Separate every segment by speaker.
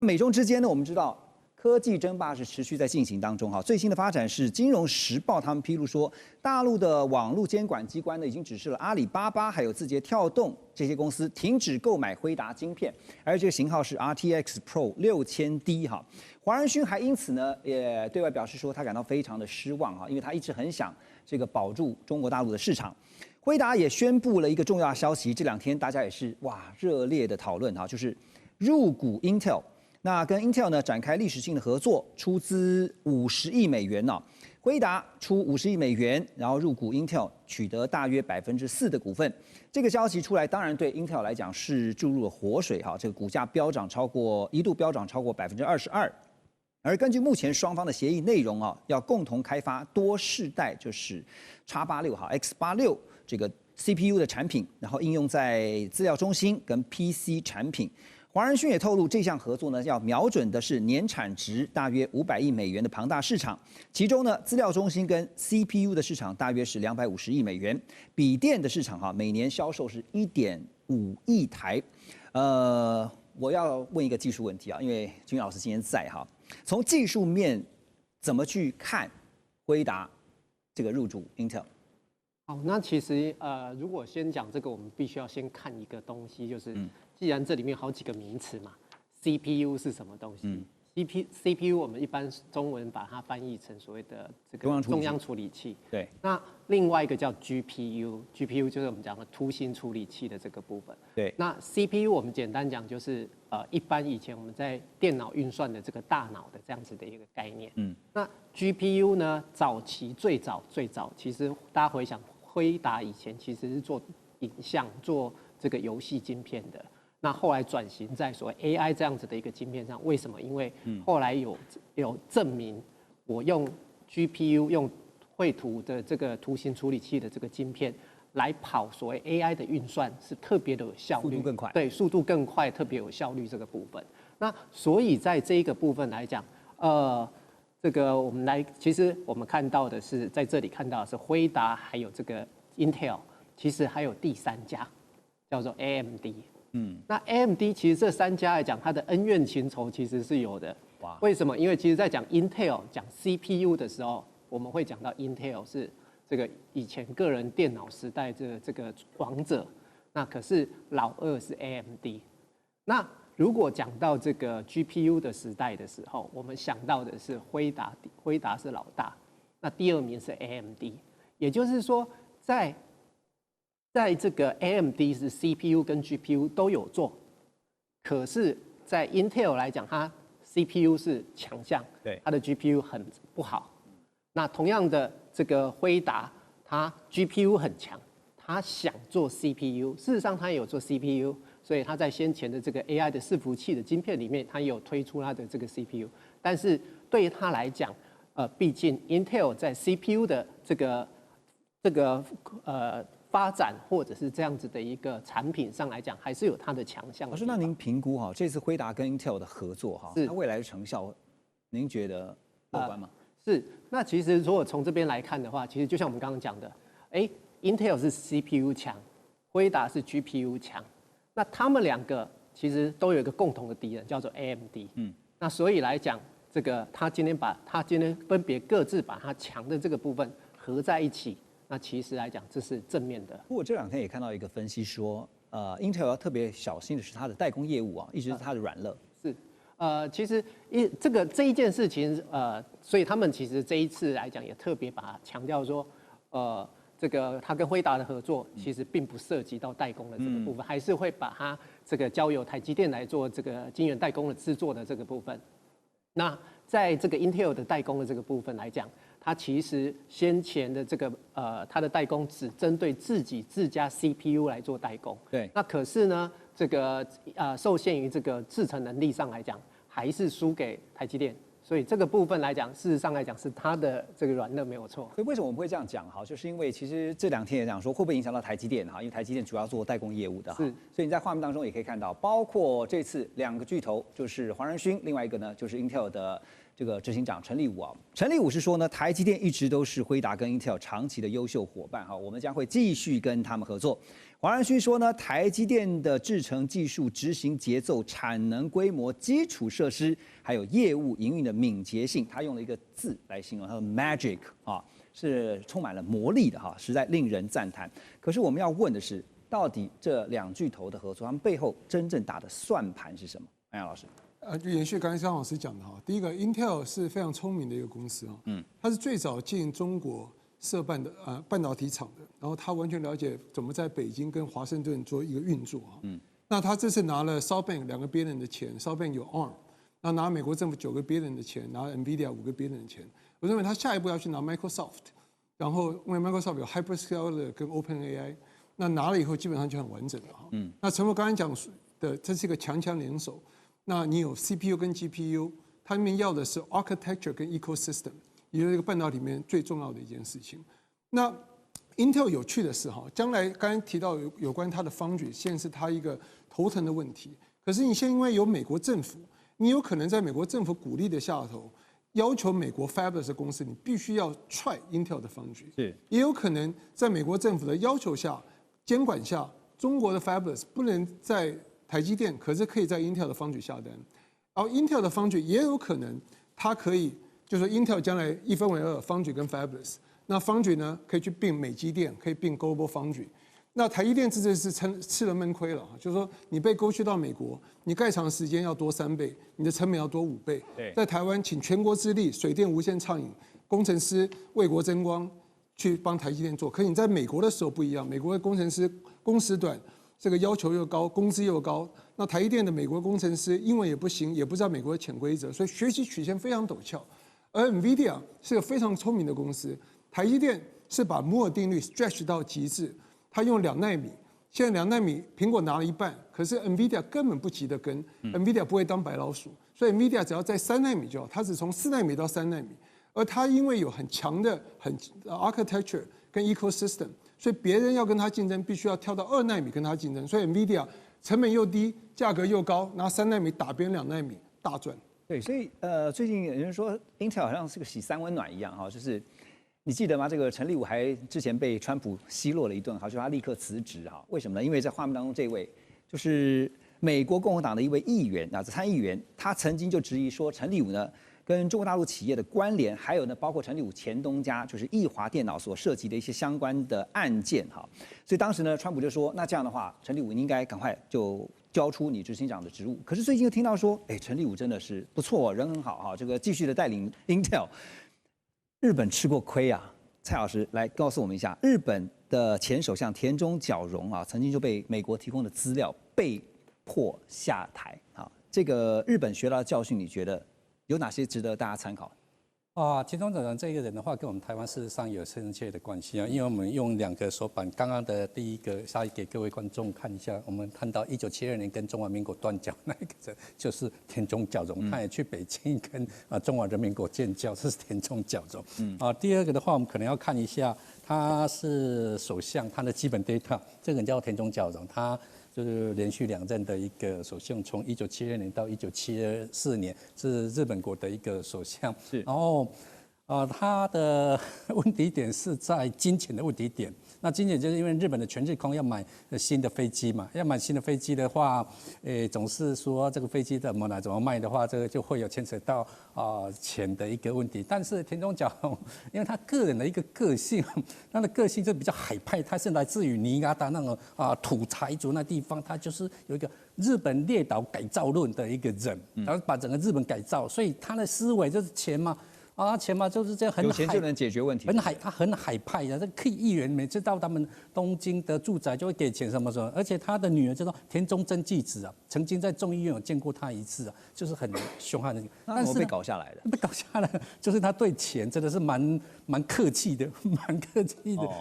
Speaker 1: 美中之间呢，我们知道科技争霸是持续在进行当中哈。最新的发展是《金融时报》他们披露说，大陆的网络监管机关呢已经指示了阿里巴巴还有字节跳动这些公司停止购买辉达晶片，而这个型号是 RTX Pro 6000D 哈。黄仁勋还因此呢也对外表示说，他感到非常的失望哈，因为他一直很想这个保住中国大陆的市场。辉达也宣布了一个重要消息，这两天大家也是热烈的讨论哈，就是入股 Intel。那跟 Intel 呢展开历史性的合作，出资50亿美元呢。辉达出50亿美元，然后入股 Intel， 取得大约4%的股份。这个消息出来，当然对 Intel 来讲是注入了活水哈，这个股价一度飙涨超过22%。而根据目前双方的协议内容啊，要共同开发多世代，就是 X86 哈 X86这个 CPU 的产品，然后应用在资料中心跟 PC 产品。黄仁勋也透露，这项合作呢，要瞄准的是年产值大约500亿美元的庞大市场，其中呢，资料中心跟 CPU 的市场大约是250亿美元，笔电的市场哈，每年销售是1.5亿台。我要问一个技术问题啊，因为君老师今天在哈，从技术面怎么去看辉达这个入主 Intel？
Speaker 2: 好，那其实如果先讲这个，我们必须要先看一个东西，就是既然这里面好几个名词嘛 ，CPU 是什么东西？CPU 我们一般中文把它翻译成所谓的这个中央处理器。
Speaker 1: 对。
Speaker 2: 那另外一个叫 GPU 就是我们讲的图形处理器的这个部分。
Speaker 1: 对。那
Speaker 2: CPU 我们简单讲就是一般以前我们在电脑运算的这个大脑的这样子的一个概念。那 GPU 呢，最早，其实大家回想。辉达以前其实是做影像、做这个游戏晶片的，那后来转型在所谓 AI 这样子的一个晶片上，为什么？因为后来有证明，我用 GPU 用绘图的这个图形处理器的这个晶片来跑所谓 AI 的运算是特别的有效率，
Speaker 1: 速度更快，
Speaker 2: 对，速度更快，特别有效率这个部分。那所以在这一个部分来讲，这个其实我们看到的是，在这里看到的是辉达，还有这个 Intel， 其实还有第三家叫做 AMD。那 AMD 其实这三家来讲，它的恩怨情仇其实是有的。为什么？因为其实在讲 Intel 讲 CPU 的时候，我们会讲到 Intel 是这个以前个人电脑时代的这个王者，那可是老二是 AMD。那如果讲到这个 GPU 的时代的时候，我们想到的是辉达是老大，那第二名是 AMD， 也就是说在这个 AMD 是 CPU 跟 GPU 都有做，可是，在 Intel 来讲，它 CPU 是强项，
Speaker 1: 对，
Speaker 2: 它的 GPU 很不好。那同样的，这个辉达它 GPU 很强，它想做 CPU， 事实上它也有做 CPU。所以它在先前的这个 AI 的伺服器的晶片里面，它也有推出它的这个 CPU， 但是对于它来讲，毕竟 Intel 在 CPU 的这个发展或者是这样子的一个产品上来讲，还是有它的强项。
Speaker 1: 老师，那您评估哈，这次辉达跟 Intel 的合作哈，它未来的成效，您觉得乐观吗？
Speaker 2: 是，那其实如果从这边来看的话，其实就像我们刚刚讲的，Intel 是 CPU 强，辉达是 GPU 强。那他们两个其实都有一个共同的敌人，叫做 AMD。那所以来讲，这个他今天分别各自把它强的这个部分合在一起，那其实来讲这是正面的。
Speaker 1: 不过这两天也看到一个分析说，Intel 要特别小心的是它的代工业务啊，一直是它的软肋。
Speaker 2: 是，其实这一件事情，所以他们其实这一次来讲也特别把它强调说，这个它跟辉达的合作其实并不涉及到代工的这个部分，还是会把它这个交由台积电来做这个晶圆代工的制作的这个部分。那在这个 Intel 的代工的这个部分来讲，它其实先前的这个它的代工只针对自家 CPU 来做代工。
Speaker 1: 对。
Speaker 2: 那可是呢，这个受限于这个制程能力上来讲，还是输给台积电。所以这个部分来讲，事实上来讲是它的这个软肋没有错。
Speaker 1: 所以为什么我们会这样讲哈？就是因为其实这两天也讲说会不会影响到台积电哈？因为台积电主要做代工业务的哈。所以你在画面当中也可以看到，包括这次两个巨头，就是黄仁勋，另外一个呢就是 Intel 的这个执行长陈立武啊。陈立武是说呢，台积电一直都是辉达跟 Intel 长期的优秀伙伴哈，我们将会继续跟他们合作。黄仁勋说呢，台积电的制程技术、执行节奏、产能规模、基础设施，还有业务营运的敏捷性，他用了一个字来形容，他说 magic 啊，是充满了魔力的哈，实在令人赞叹。可是我们要问的是，到底这两巨头的合作，他们背后真正打的算盘是什么？安阳老师。
Speaker 3: 就延续刚才张老师讲的哈，第一个 Intel 是非常聪明的一个公司啊，它是最早进中国设半导体厂的，然后他完全了解怎么在北京跟华盛顿做一个运作啊。那他这次拿了 SoftBank 2个 billion 的钱 ，SoftBank 有 ARM， 那拿美国政府9个 billion 的钱，拿 NVIDIA 5个 billion 的钱，我认为他下一步要去拿 Microsoft， 然后因为 Microsoft 有 Hyperscaler 跟 OpenAI， 那拿了以后基本上就很完整了哈。那陈默刚才讲的，这是一个强强联手，那你有 CPU 跟 GPU， 它里面要的是 architecture 跟 ecosystem。也就是一个半导体里面最重要的一件事情。那 Intel 有趣的是哈，将来刚才提到有关它的 foundry， 现在是它一个头疼的问题。可是你现在因为有美国政府，你有可能在美国政府鼓励的下头，要求美国 fabless 的公司你必须要踹 Intel 的 foundry， 是也有可能在美国政府的要求下、监管下，中国的 fabless 不能在台积电，可是可以在 Intel 的 foundry 下单，然后 Intel 的 foundry 也有可能它可以。就是说 Intel 将来一分为二 ，Foundry 跟 Fabless。那 Foundry 呢，可以去并美积电，可以并 Global Foundry。那台积电这次是吃了闷亏了，就是说你被勾去到美国，你盖厂时间要多3倍，你的成本要多5倍。在台湾请全国之力，水电无限畅饮，工程师为国争光，去帮台积电做。可你在美国的时候不一样，美国的工程师工时短，这个要求又高，工资又高。那台积电的美国工程师英文也不行，也不知道美国的潜规则，所以学习曲线非常陡峭。而 NVIDIA 是个非常聪明的公司，台积电是把摩尔定律 stretch 到极致，它用2奈米，现在2奈米苹果拿了一半，可是 NVIDIA 根本不急得跟，NVIDIA 不会当白老鼠，所以 NVIDIA 只要在3奈米就好，它只从4奈米到3奈米，而它因为有很强的architecture 跟 ecosystem， 所以别人要跟它竞争，必须要跳到2奈米跟它竞争，所以 NVIDIA 成本又低，价格又高，拿3奈米打别人2奈米，大赚。
Speaker 1: 对，所以最近有人说 Intel 好像是个洗3温暖一样哈，就是你记得吗？这个陈立武还之前被川普奚落了一顿，好，就他立刻辞职哈。为什么呢？因为在画面当中这位就是美国共和党的一位议员啊，参议员，他曾经就质疑说陈立武呢跟中国大陆企业的关联，还有呢包括陈立武前东家就是易华电脑所涉及的一些相关的案件哈。所以当时呢，川普就说，那这样的话，陈立武应该赶快就交出你执行长的职务。可是最近又听到说，陈立武真的是不错，人很好哈，这个继续的带领 Intel。日本吃过亏啊，蔡老师来告诉我们一下，日本的前首相田中角荣啊，曾经就被美国提供的资料被迫下台啊。这个日本学到的教训，你觉得有哪些值得大家参考？
Speaker 4: 田中角荣这个人的话，跟我们台湾事实上有深切的关系啊，因为我们用2个手板，刚刚的第一个，稍微给各位观众看一下，我们看到1972年跟中华民国断交那个人就是田中角荣，他也去北京跟中华人民国建交，这是田中角荣。第二个的话，我们可能要看一下，他是首相，他的基本 data， 这个人叫田中角荣，他就是连续2任的一个首相，从1972年到1974年是日本国的一个首相。然后，他的问题点是在金钱的问题点。那金钱就是因为日本的全日空要买新的飞机嘛，要买新的飞机的话，总是说这个飞机怎么卖的话，这个就会有牵扯到钱的一个问题。但是田中角荣，因为他个人的一个个性，他的个性就比较海派，他是来自于尼加达那种土财主那地方，他就是有一个日本列岛改造论的一个人，然后把整个日本改造，所以他的思维就是钱嘛。钱嘛就是这样，很
Speaker 1: 有钱就能解决问题。
Speaker 4: 他很海派的，这个议员每次到他们东京的住宅就会给钱什么什么，而且他的女儿叫做田中真纪子啊，曾经在众议院有见过他1次啊，就是很凶悍的。
Speaker 1: 但是被搞下来的，
Speaker 4: 被搞下来，就是他对钱真的是蛮客气的，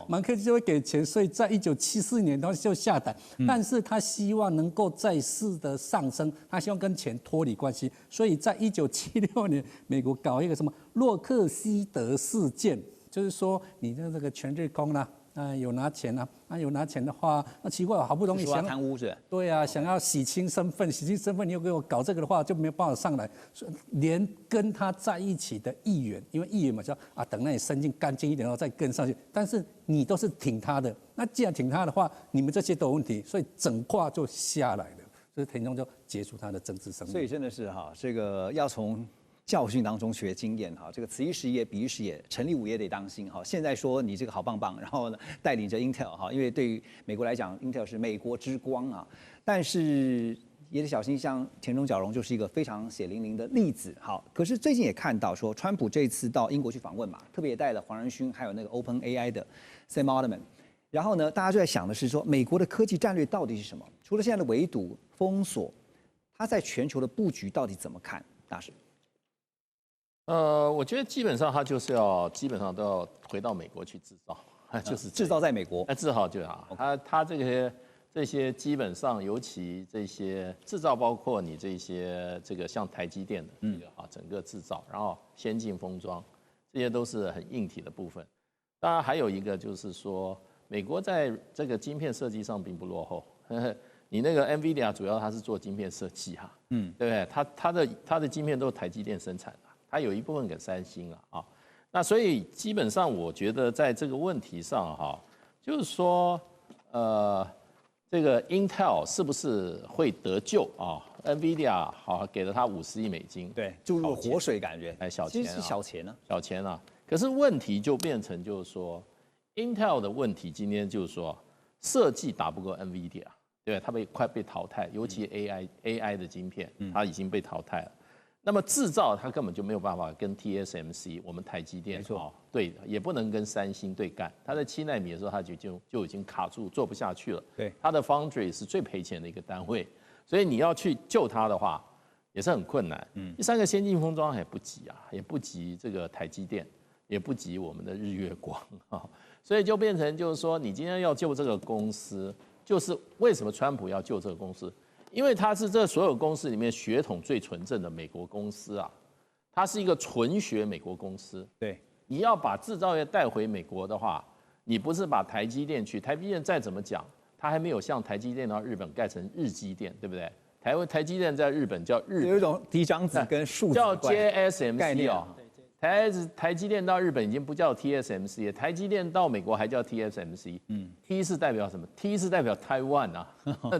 Speaker 4: 蛮客气就会给钱，所以在1974年他就下台，但是他希望能够再次的上升，他希望跟钱脱离关系，所以在1976年美国搞一个什么洛克希德事件，就是说你的这个全日空啦，有拿钱啊，有拿钱的话，那奇怪，好不容易
Speaker 1: 说他
Speaker 4: 想
Speaker 1: 贪污是？
Speaker 4: 对啊，想要洗清身份，你又给我搞这个的话，就没有办法上来。连跟他在一起的议员，因为议员嘛，说啊，等那你身境干净一点，然后再跟上去。但是你都是挺他的，那既然挺他的话，你们这些都有问题，所以整卦就下来了。所以田中就结束他的政治生命。
Speaker 1: 所以真的是哈，这个要从教训当中学经验哈，这个此一时也彼一时也，陈立武也得当心哈。现在说你这个好棒棒，然后呢带领着 Intel 哈，因为对于美国来讲 ，Intel 是美国之光啊，但是也得小心，像田中角荣就是一个非常血淋淋的例子。好，可是最近也看到说，川普这一次到英国去访问嘛，特别也带了黄仁勋，还有那个 OpenAI 的 Sam Altman。然后呢，大家就在想的是说，美国的科技战略到底是什么？除了现在的围堵封锁，它在全球的布局到底怎么看？大师？
Speaker 5: 我觉得基本上他就是基本上都要回到美国去制造，就是
Speaker 1: 制造在美国。
Speaker 5: 制造就好。他这些基本上，尤其这些制造，包括你这些像台积电的整个制造，然后先进封装，这些都是很硬体的部分。当然还有一个就是说，美国在这个晶片设计上并不落后。你那个 NVIDIA 主要它是做晶片设计对不对？它的晶片都是台积电生产的。它有一部分给三星了啊，那所以基本上我觉得在这个问题上就是说这个 Intel 是不是会得救啊 ？NVIDIA 给了他50亿美金，
Speaker 1: 对，注入活水感觉，
Speaker 5: 小钱，
Speaker 1: 其实是小钱呢，
Speaker 5: 小钱啊。可是问题就变成就是说 ，Intel 的问题今天就是说设计打不过 NVIDIA， 对吧？它快被淘汰，尤其 AI 的晶片，它已经被淘汰了。那么制造它根本就没有办法跟 TSMC 我们台积电对，也不能跟三星对干。它在7奈米的时候，它就已经卡住，做不下去了。
Speaker 1: 对，
Speaker 5: 它的 Foundry 是最赔钱的一个单位，所以你要去救它的话，也是很困难。第三个先进封装也不急也不急这个台积电，也不急我们的日月光所以就变成就是说，你今天要救这个公司，就是为什么川普要救这个公司？因为它是这所有公司里面血统最纯正的美国公司它是一个纯血美国公司。
Speaker 1: 对，你
Speaker 5: 要把制造业带回美国的话，你不是把台积电去，台积电再怎么讲，它还没有像台积电到日本盖成日积电，对不对？台积电在日本叫日本，
Speaker 1: 有一种低张子跟数字
Speaker 5: 叫 JSMC
Speaker 1: 概念
Speaker 5: 台积电到日本已经不叫 TSMC 了，台积电到美国还叫 TSMC。T 是代表什么 ？T 是代表台湾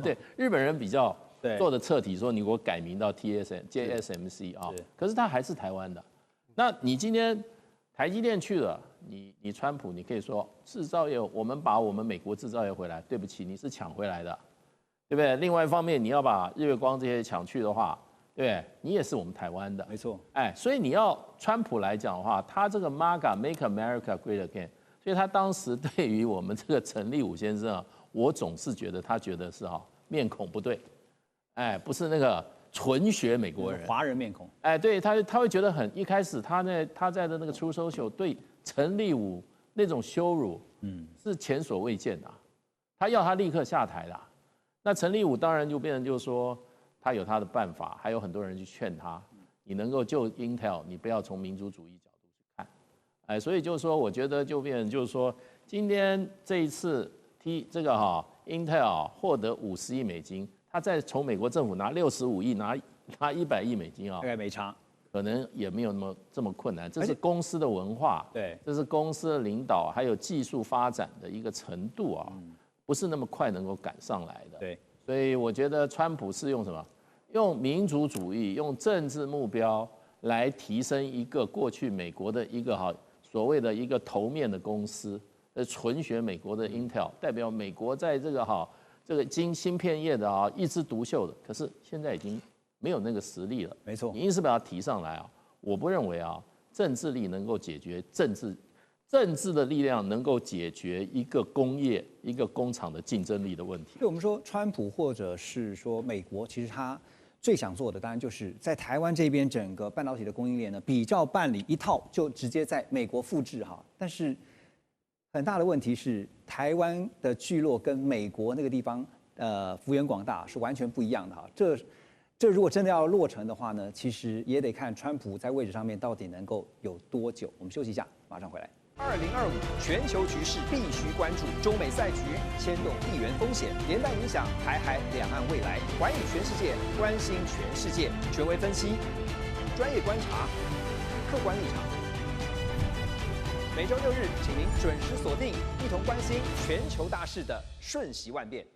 Speaker 5: 对，日本人比较做的彻底，说你给我改名到 JSMC 可是它还是台湾的。那你今天台积电去了，你川普你可以说制造业，我们把我们美国制造业回来，对不起，你是抢回来的，对不对？另外一方面，你要把日月光这些抢去的话。对，你也是我们台湾的，
Speaker 1: 没错。
Speaker 5: 所以你要川普来讲的话，他这个 MAGA Make America Great Again， 所以他当时对于我们这个陈立武先生我总是觉得他觉得是面孔不对，不是那个纯血美国人，
Speaker 1: 华人面孔，
Speaker 5: 对他会觉得一开始他在的那个 True Social 对陈立武那种羞辱，是前所未见的，他要他立刻下台的。那陈立武当然就变成就是说。他有他的办法，还有很多人去劝他，你能够救 Intel， 你不要从民族主义角度去看，所以就是说，我觉得就变成就是说，今天这一次这个Intel 获得50亿美金，他再从美国政府拿65亿，拿100亿美金
Speaker 1: 大概没差，
Speaker 5: 可能也没有这么困难。这是公司的文化，
Speaker 1: 对，
Speaker 5: 这是公司的领导，还有技术发展的一个程度不是那么快能够赶上来的。
Speaker 1: 对。
Speaker 5: 所以我觉得川普是用什么？用民族主义、用政治目标来提升一个过去美国的一个所谓的一个头面的公司，纯学美国的 Intel， 代表美国在这个芯片业的一枝独秀的。可是现在已经没有那个实力了。
Speaker 1: 没错，
Speaker 5: 你硬是把它提上来我不认为政治力能够解决政治的力量能够解决一个工业、一个工厂的竞争力的问题。
Speaker 1: 所以我们说，川普或者是说美国，其实他最想做的，当然就是在台湾这边整个半导体的供应链呢，比照办理一套，就直接在美国复制但是很大的问题是，台湾的聚落跟美国那个地方幅员广大是完全不一样的这如果真的要落成的话呢，其实也得看川普在位置上面到底能够有多久。我们休息一下，马上回来。2025全球局势必须关注，中美赛局牵动地缘风险，连带影响台海两岸未来。寰宇全世界，关心全世界，权威分析，专业观察，客观立场。每周6日，请您准时锁定，一同关心全球大事的瞬息万变。